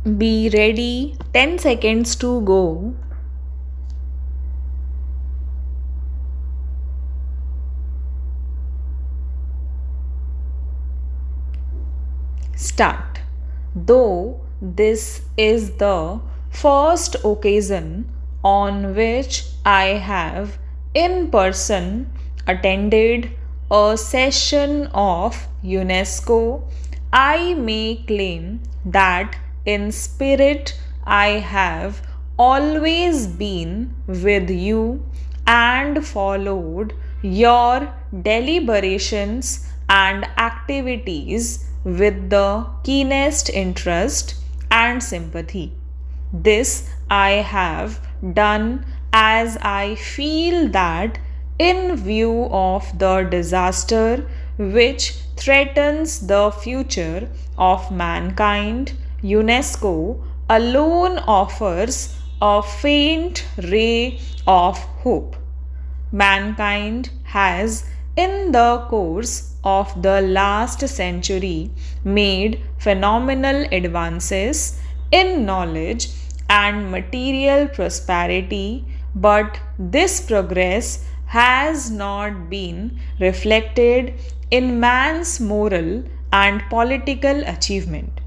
Be ready, 10 seconds to go. Start. Though this is the first occasion on which I have in person attended a session of UNESCO, I may claim that in spirit I have always been with you and followed your deliberations and activities with the keenest interest and sympathy. This I have done as I feel that, in view of the disaster which threatens the future of mankind, UNESCO alone offers a faint ray of hope. Mankind has, in the course of the last century, made phenomenal advances in knowledge and material prosperity, but this progress has not been reflected in man's moral and political achievement.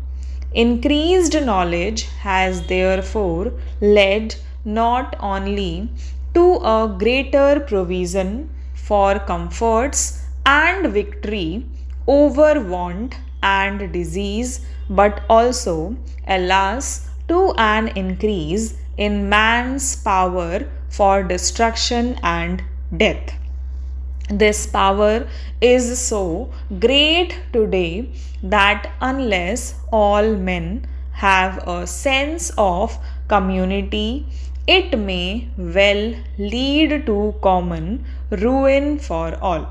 Increased knowledge has therefore led not only to a greater provision for comforts and victory over want and disease, but also, alas, to an increase in man's power for destruction and death. This power is so great today that unless all men have a sense of community, it may well lead to common ruin for all.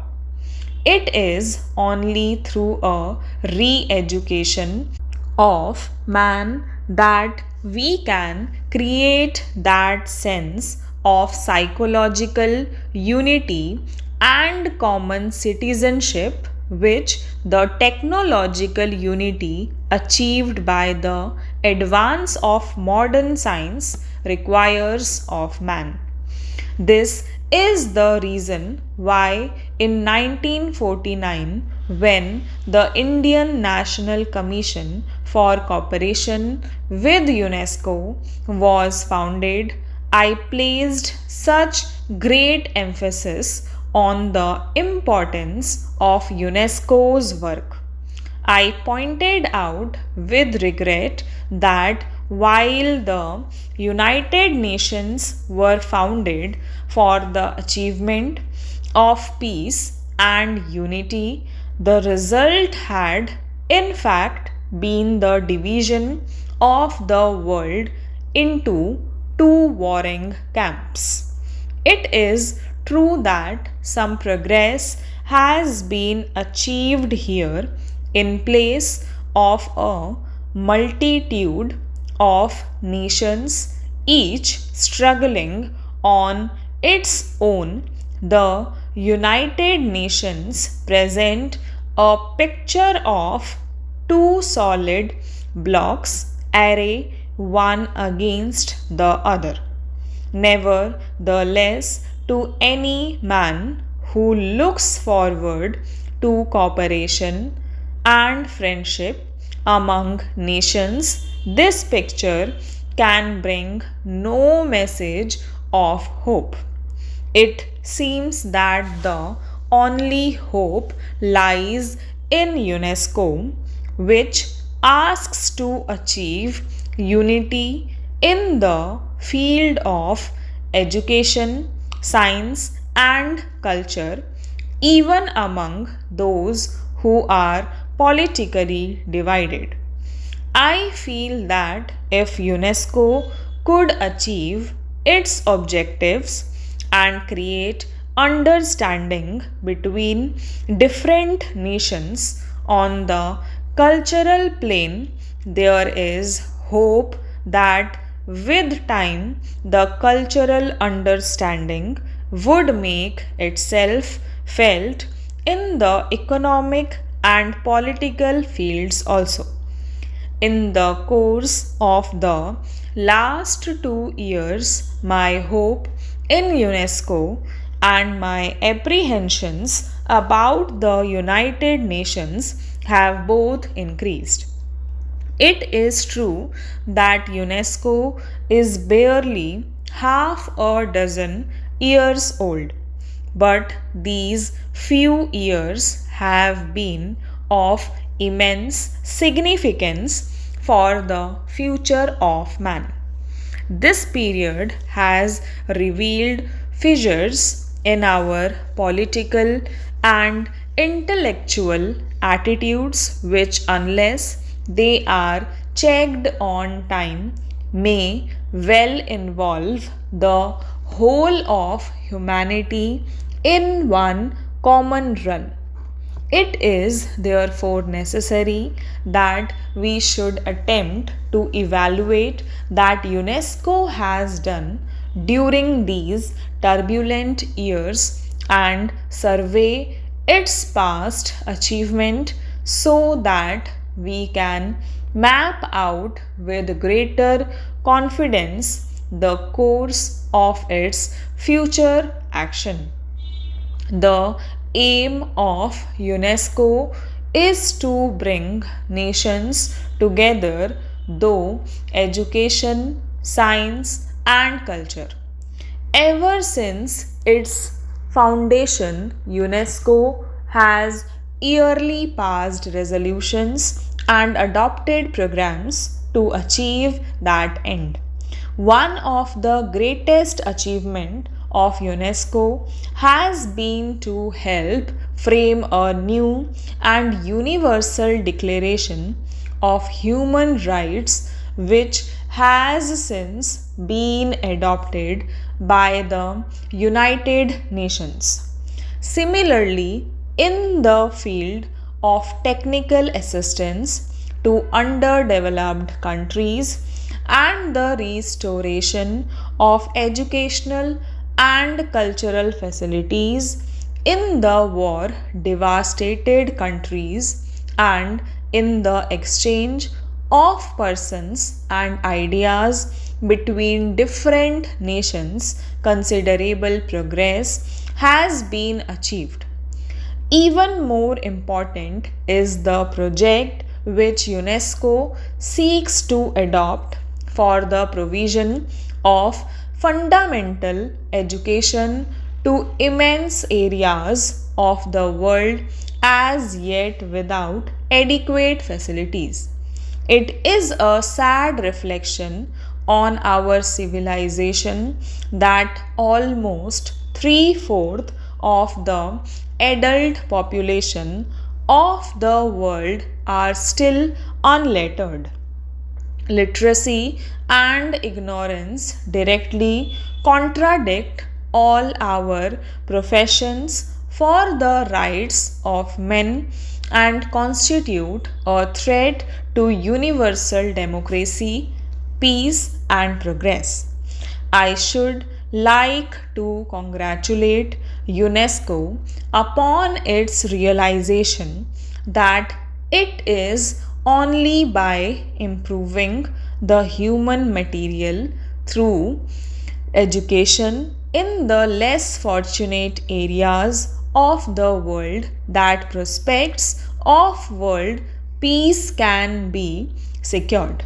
It is only through a re education of man that we can create that sense of psychological unity and common citizenship which the technological unity achieved by the advance of modern science requires of man. This is the reason why in 1949, when the Indian National Commission for Cooperation with UNESCO was founded, I placed such great emphasis on the importance of UNESCO's work. I pointed out with regret that while the United Nations were founded for the achievement of peace and unity, the result had, in fact, been the division of the world into two warring camps. It is true that some progress has been achieved here in place of a multitude of nations, each struggling on its own. The United Nations present a picture of two solid blocks array one against the other. Nevertheless, to any man who looks forward to cooperation and friendship among nations, this picture can bring no message of hope. It seems that the only hope lies in UNESCO, which asks to achieve unity in the field of education, science, and culture, even among those who are politically divided. I feel that if UNESCO could achieve its objectives and create understanding between different nations on the cultural plane, there is hope that with time the cultural understanding would make itself felt in the economic and political fields also. In the course of the last 2 years, my hope in UNESCO and my apprehensions about the United Nations have both increased. It is true that UNESCO is barely half a dozen years old, but these few years have been of immense significance for the future of man. This period has revealed fissures in our political and intellectual attitudes, which, unless they are checked on time, may well involve the whole of humanity in one common run. It is therefore necessary that we should attempt to evaluate that UNESCO has done during these turbulent years and survey its past achievement so that we can map out with greater confidence the course of its future action. The aim of UNESCO is to bring nations together through education, science, and culture. Ever since its foundation, UNESCO has yearly passed resolutions and adopted programs to achieve that end. One of the greatest achievements of UNESCO has been to help frame a new and universal declaration of human rights, which has since been adopted by the United Nations. Similarly, in the field of technical assistance to underdeveloped countries and the restoration of educational and cultural facilities in the war devastated countries and in the exchange of persons and ideas between different nations, considerable progress has been achieved. Even more important is the project which UNESCO seeks to adopt for the provision of fundamental education to immense areas of the world as yet without adequate facilities. It is a sad reflection on our civilization that almost three-fourths of the adult population of the world are still unlettered. Literacy and ignorance directly contradict all our professions for the rights of men and constitute a threat to universal democracy, peace, and progress. I should like to congratulate UNESCO upon its realization that it is only by improving the human material through education in the less fortunate areas of the world that prospects of world peace can be secured.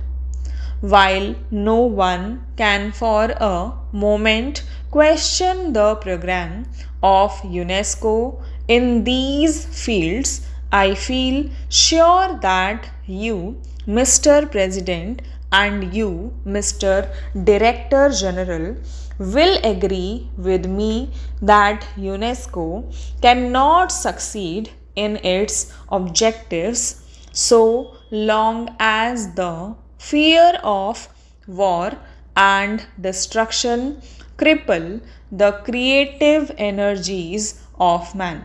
While no one can for a moment question the program of UNESCO in these fields, I feel sure that you, Mr. President, and you, Mr. Director General, will agree with me that UNESCO cannot succeed in its objectives so long as the fear of war and destruction cripple the creative energies of man.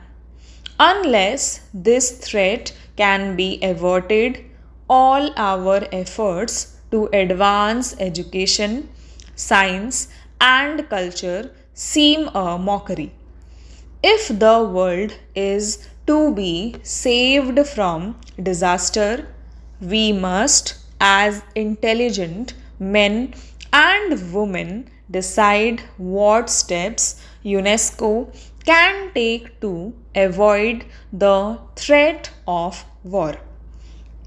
Unless this threat can be averted, all our efforts to advance education, science, and culture seem a mockery. If the world is to be saved from disaster, we must as intelligent men and women decide what steps UNESCO can take to avoid the threat of war.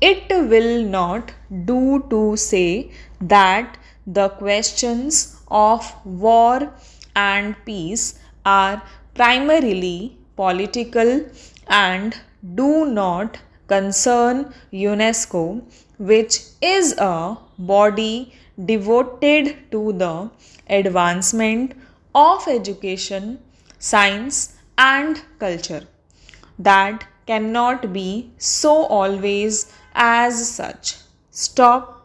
It will not do to say that the questions of war and peace are primarily political and do not concern UNESCO, which is a body devoted to the advancement of education, science, and culture that cannot be so always as such. Stop